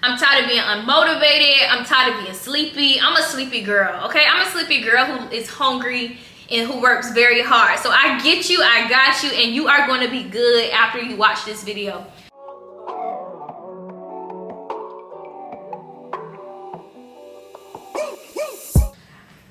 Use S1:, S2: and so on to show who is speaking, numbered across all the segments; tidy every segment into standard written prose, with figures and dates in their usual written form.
S1: I'm tired of being unmotivated. I'm tired of being sleepy. I'm a sleepy girl, okay? I'm a sleepy girl who is hungry and who works very hard. So I get you, I got you, and you are going to be good after you watch this video.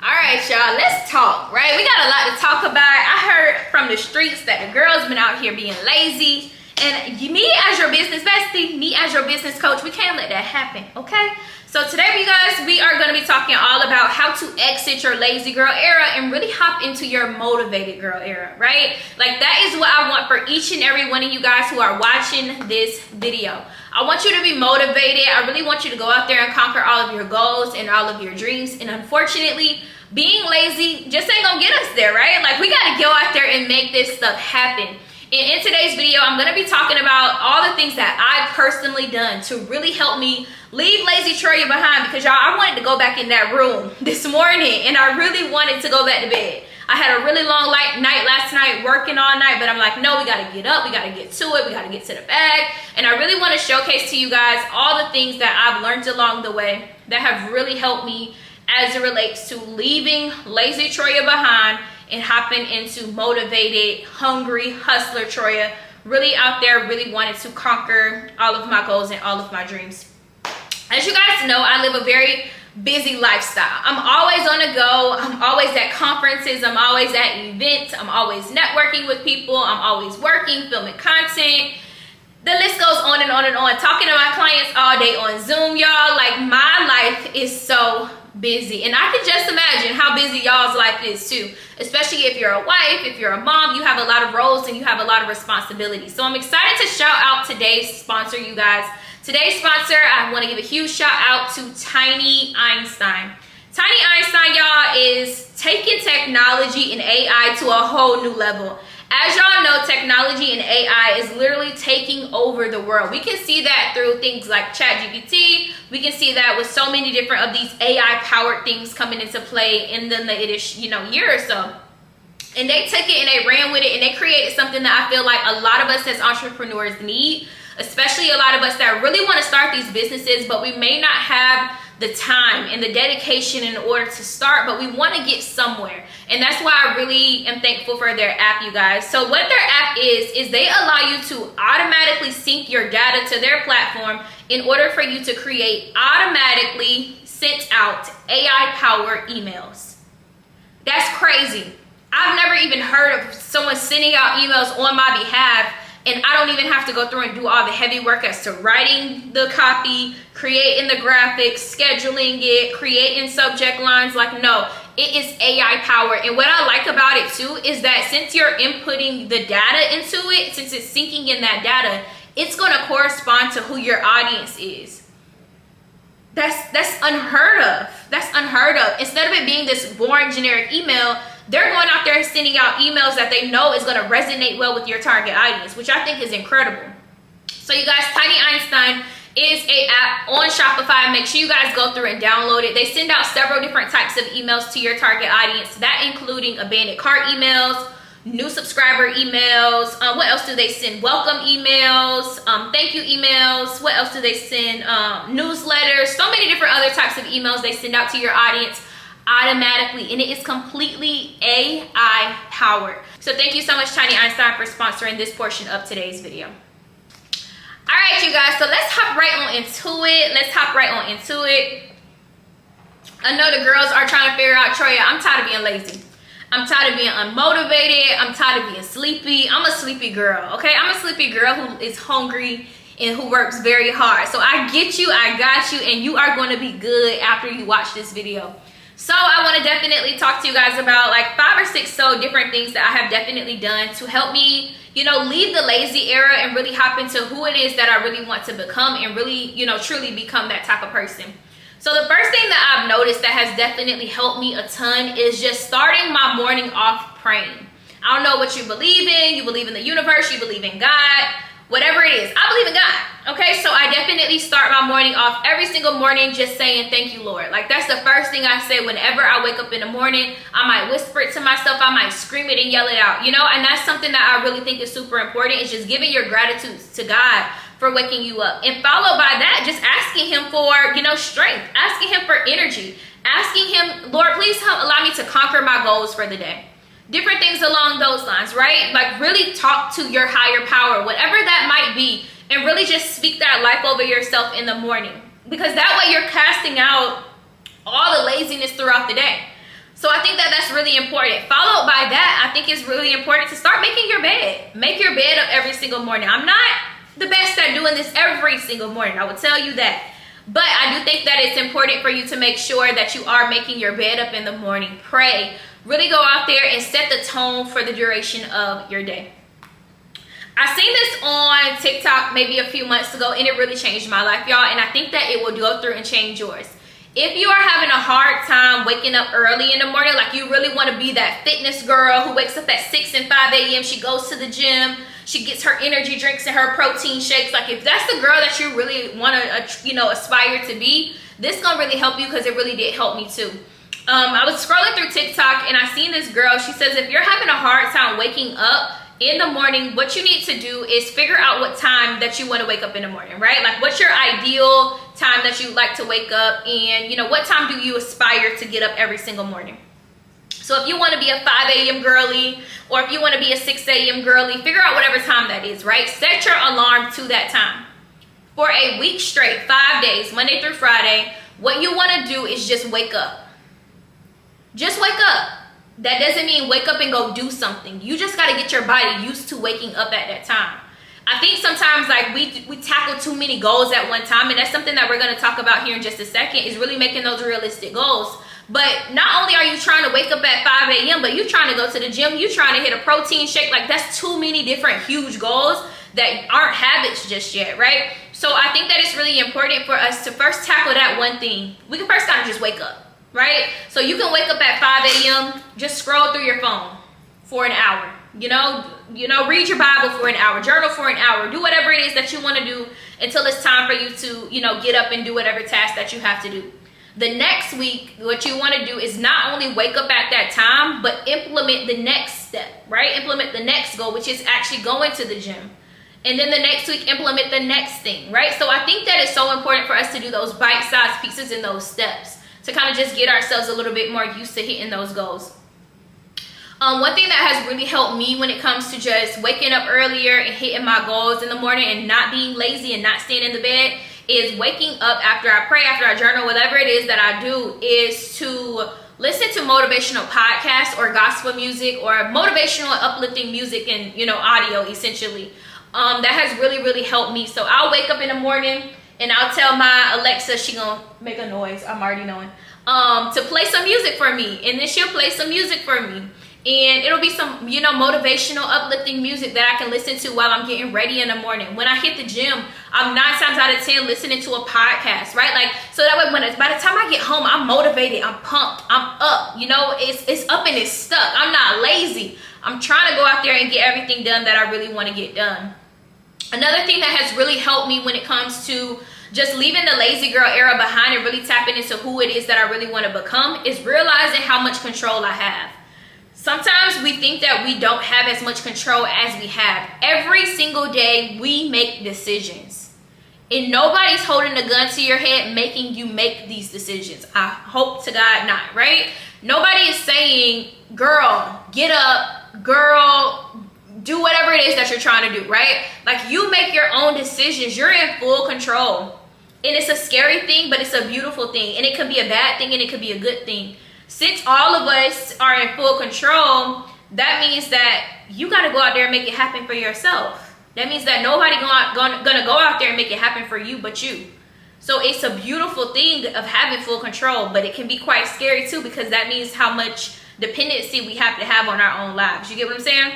S1: Alright, y'all, let's talk, right? We got a lot to talk about. I heard from the streets that the girls been out here being lazy. And me as your business bestie, me as your business coach, we can't let that happen, okay? So today, you guys, we are going to be talking all about how to exit your lazy girl era and really hop into your motivated girl era, right? Like, that is what I want for each and every one of you guys who are watching this video. I want you to be motivated. I really want you to go out there and conquer all of your goals and all of your dreams. And unfortunately, being lazy just ain't gonna get us there, right? Like, we gotta go out there and make this stuff happen. And in today's video, I'm gonna be talking about all the things that I've personally done to really help me leave lazy Troyia behind, because y'all, I wanted to go back in that room this morning and I really wanted to go back to bed. I had a really long night last night, working all night, but I'm like, no, we gotta get up, we gotta get to it, we gotta get to the bag. And I really wanna showcase to you guys all the things that I've learned along the way that have really helped me as it relates to leaving lazy Troyia behind and hopping into motivated, hungry, hustler Troyia, really out there, really wanted to conquer all of my goals and all of my dreams. As you guys know, I live a very busy lifestyle. I'm always on the go. I'm always at conferences. I'm always at events. I'm always networking with people. I'm always working, filming content. The list goes on and on and on. Talking to my clients all day on Zoom, y'all. Like, my life is so busy, and I can just imagine how busy y'all's life is too, especially if you're a wife, if you're a mom. You have a lot of roles and you have a lot of responsibilities. So I'm excited to shout out today's sponsor, you guys. Today's sponsor, I want to give a huge shout out to Tiny Einstein. Tiny Einstein, y'all, is taking technology and AI to a whole new level. As y'all know, technology and AI is literally taking over the world. We can see that through things like ChatGPT. We can see that with so many different of these AI-powered things coming into play in the latest, year or so. And they took it and they ran with it and they created something that I feel like a lot of us as entrepreneurs need, especially a lot of us that really want to start these businesses, but we may not have the time and the dedication in order to start, but we want to get somewhere. And that's why I really am thankful for their app, you guys. So what their app is they allow you to automatically sync your data to their platform in order for you to create automatically sent out AI-powered emails. That's crazy. I've never even heard of someone sending out emails on my behalf, and I don't even have to go through and do all the heavy work as to writing the copy, creating the graphics, scheduling it, creating subject lines. Like, no, it is AI powered. And what I like about it too is that since you're inputting the data into it, since it's syncing in that data, it's going to correspond to who your audience is. That's unheard of. That's unheard of. Instead of it being this boring generic email, they're going out there sending out emails that they know is going to resonate well with your target audience, which I think is incredible. So you guys, Tiny Einstein is an app on Shopify. Make sure you guys go through and download it. They send out several different types of emails to your target audience, that including abandoned cart emails, new subscriber emails. What else do they send? Welcome emails, thank you emails. What else do they send? Newsletters. So many different other types of emails they send out to your audience automatically, and it is completely AI powered. So thank you so much, Tiny Einstein, for sponsoring this portion of today's video. All right, you guys, so let's hop right on into it. I know the girls are trying to figure out, Troyia, I'm tired of being lazy. I'm tired of being unmotivated. I'm tired of being sleepy. I'm a sleepy girl, okay? I'm a sleepy girl who is hungry and who works very hard. So I get you, I got you, and you are going to be good after you watch this video. So I want to definitely talk to you guys about like 5 or 6 so different things that I have definitely done to help me, leave the lazy era and really hop into who it is that I really want to become and really, truly become that type of person. So the first thing that I've noticed that has definitely helped me a ton is just starting my morning off praying. I don't know what you believe in. You believe in the universe, you believe in God, whatever it is. I believe in God. Okay, so I definitely start my morning off every single morning just saying, thank you, Lord. Like, that's the first thing I say whenever I wake up in the morning. I might whisper it to myself. I might scream it and yell it out, and that's something that I really think is super important, is just giving your gratitude to God for waking you up. And followed by that, just asking him for, strength, asking him for energy, asking him, Lord, please allow me to conquer my goals for the day. Different things along those lines, right? Like really talk to your higher power, whatever that might be, and really just speak that life over yourself in the morning. Because that way you're casting out all the laziness throughout the day. So I think that that's really important. Followed by that, I think it's really important to start making your bed. Make your bed up every single morning. I'm not the best at doing this every single morning, I will tell you that. But I do think that it's important for you to make sure that you are making your bed up in the morning. Pray. Really go out there and set the tone for the duration of your day. I seen this on TikTok maybe a few months ago, and it really changed my life, y'all. And I think that it will go through and change yours. If you are having a hard time waking up early in the morning, like you really want to be that fitness girl who wakes up at 6 and 5 a.m., she goes to the gym, she gets her energy drinks and her protein shakes. Like if that's the girl that you really want to, aspire to be, this is going to really help you, because it really did help me too. I was scrolling through TikTok and I seen this girl. She says if you're having a hard time waking up in the morning, what you need to do is figure out what time that you want to wake up in the morning, right? Like what's your ideal time that you like to wake up, and what time do you aspire to get up every single morning? So if you want to be a 5 a.m. girly, or if you want to be a 6 a.m. girly, figure out whatever time that is, right? Set your alarm to that time. For a week straight, 5 days, Monday through Friday, what you want to do is just wake up. Just wake up. That doesn't mean wake up and go do something. You just got to get your body used to waking up at that time. I think sometimes like we tackle too many goals at one time, and that's something that we're going to talk about here in just a second, is really making those realistic goals. But not only are you trying to wake up at 5 a.m., but you're trying to go to the gym, you're trying to hit a protein shake. Like that's too many different huge goals that aren't habits just yet, right? So I think that it's really important for us to first tackle that one thing. We can first kind of just wake up. Right? So you can wake up at 5 a.m., just scroll through your phone for an hour, read your Bible for an hour, journal for an hour, do whatever it is that you want to do until it's time for you to, get up and do whatever task that you have to do. The next week, what you want to do is not only wake up at that time, but implement the next step, right? Implement the next goal, which is actually going to the gym. And then the next week, implement the next thing, right? So I think that it's so important for us to do those bite-sized pieces in those steps, to kind of just get ourselves a little bit more used to hitting those goals. One thing that has really helped me when it comes to just waking up earlier and hitting my goals in the morning and not being lazy and not staying in the bed is waking up after I pray, after I journal, whatever it is that I do, is to listen to motivational podcasts or gospel music or motivational uplifting music and, audio essentially. That has really, really helped me. So I'll wake up in the morning and I'll tell my Alexa, she gonna make a noise, I'm already knowing, to play some music for me. And then she'll play some music for me. And it'll be some, motivational, uplifting music that I can listen to while I'm getting ready in the morning. When I hit the gym, I'm 9 times out of 10 listening to a podcast, right? Like, so that way by the time I get home, I'm motivated, I'm pumped, I'm up, it's up and it's stuck. I'm not lazy. I'm trying to go out there and get everything done that I really want to get done. Another thing that has really helped me when it comes to just leaving the lazy girl era behind and really tapping into who it is that I really want to become is realizing how much control I have. Sometimes we think that we don't have as much control as we have. Every single day we make decisions. And nobody's holding a gun to your head making you make these decisions. I hope to God not, right? Nobody is saying, girl, get up, girl, do whatever it is that you're trying to do, right? Like you make your own decisions. You're in full control. And it's a scary thing, but it's a beautiful thing. And it could be a bad thing and it could be a good thing. Since all of us are in full control, that means that you got to go out there and make it happen for yourself. That means that nobody gonna go out there and make it happen for you but you. So it's a beautiful thing of having full control, but it can be quite scary too, because that means how much dependency we have to have on our own lives. You get what I'm saying?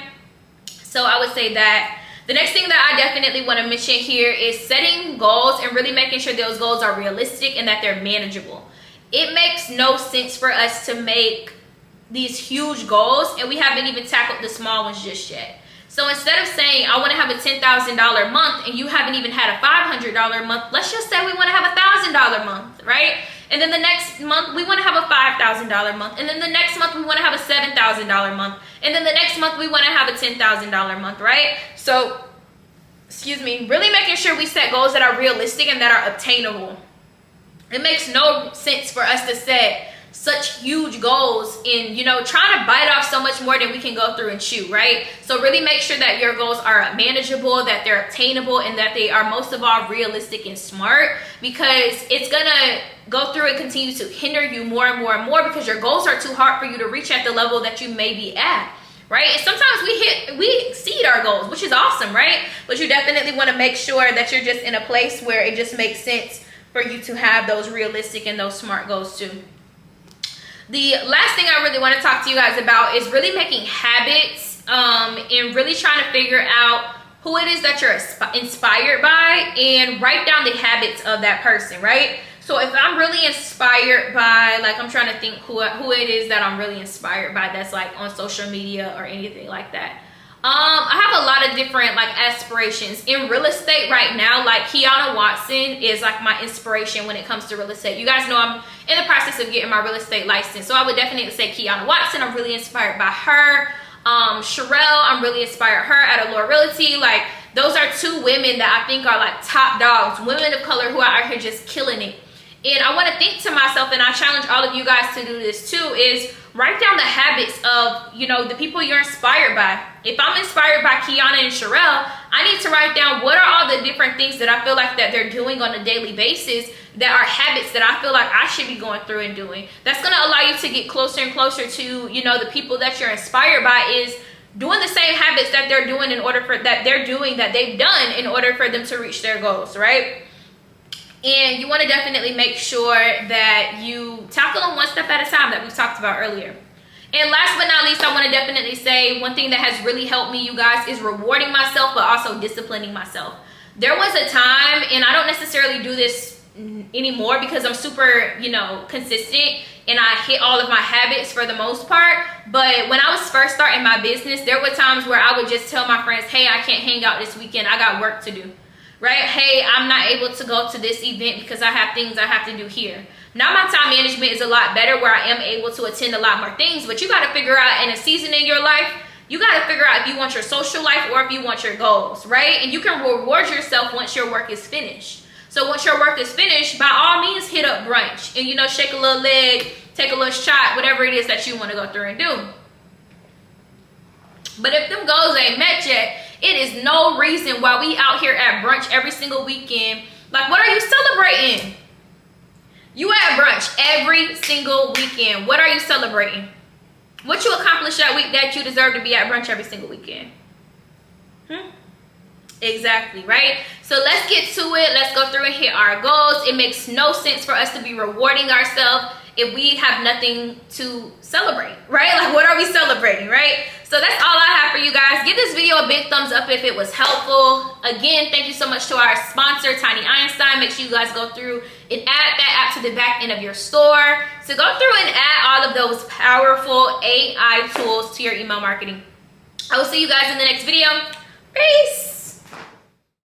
S1: So I would say that the next thing that I definitely want to mention here is setting goals and really making sure those goals are realistic and that they're manageable. It makes no sense for us to make these huge goals and we haven't even tackled the small ones just yet. So instead of saying, I want to have a $10,000 month and you haven't even had a $500 month, let's just say we want to have a $1,000 month, right? And then the next month we want to have a $5,000 month. And then the next month we want to have a $7,000 month. And then the next month we want to have a $10,000 month, right? So really making sure we set goals that are realistic and that are obtainable. It makes no sense for us to set such huge goals and, you know, trying to bite off so much more than we can go through and chew, right? So really make sure that your goals are manageable, that they're obtainable, and that they are most of all realistic and smart, because it's gonna go through and continue to hinder you more and more and more because your goals are too hard for you to reach at the level that you may be at, right? And sometimes we exceed our goals, which is awesome, right? But you definitely want to make sure that you're just in a place where it just makes sense for you to have those realistic and those smart goals too. The last thing I really want to talk to you guys about is really making habits and really trying to figure out who it is that you're inspired by and write down the habits of that person, right? So if I'm really inspired by, like, I'm trying to think who it is that I'm really inspired by that's like on social media or anything like that. I have a lot of different like aspirations in real estate right now. Like Kiana Watson is like my inspiration when it comes to real estate. You guys know I'm in the process of getting my real estate license, so I would definitely say Kiana Watson. I'm really inspired by her. Sherelle, I'm really inspired her at Allure Realty. Like, those are two women that I think are like top dogs, women of color who are out here just killing it. And I want to think to myself, and I challenge all of you guys to do this too, is write down the habits of, you know, the people you're inspired by. If I'm inspired by Kiana and Sherelle, I need to write down what are all the different things that I feel like that they're doing on a daily basis that are habits that I feel like I should be going through and doing. That's going to allow you to get closer and closer to, you know, the people that you're inspired by is doing the same habits that they're doing in order for that they've done in order for them to reach their goals, right? And you want to definitely make sure that you tackle them one step at a time, that we've talked about earlier. And last but not least, I want to definitely say one thing that has really helped me, you guys, is rewarding myself, but also disciplining myself. There was a time, and I don't necessarily do this anymore because I'm super, you know, consistent and I hit all of my habits for the most part. But when I was first starting my business, there were times where I would just tell my friends, hey, I can't hang out this weekend. I got work to do. Right? Hey, I'm not able to go to this event because I have things I have to do here. Now my time management is a lot better where I am able to attend a lot more things, but you got to figure out in a season in your life, you got to figure out if you want your social life or if you want your goals, right? And you can reward yourself once your work is finished. So once your work is finished, by all means, hit up brunch and, you know, shake a little leg, take a little shot, whatever it is that you want to go through and do. But if them goals ain't met yet, it is no reason why we out here at brunch every single weekend. Like, what are you celebrating? You at brunch every single weekend. What are you celebrating? What you accomplished that week that you deserve to be at brunch every single weekend? Exactly, right? So let's get to it. Let's go through and hit our goals. It makes no sense for us to be rewarding ourselves if we have nothing to celebrate, right? Like, what are we celebrating, right? So that's all I have for you guys. Give this video a big thumbs up if it was helpful. Again, thank you so much to our sponsor, Tiny Einstein. Make sure you guys go through and add that app to the back end of your store. So go through and add all of those powerful AI tools to your email marketing. I will see you guys in the next video. Peace.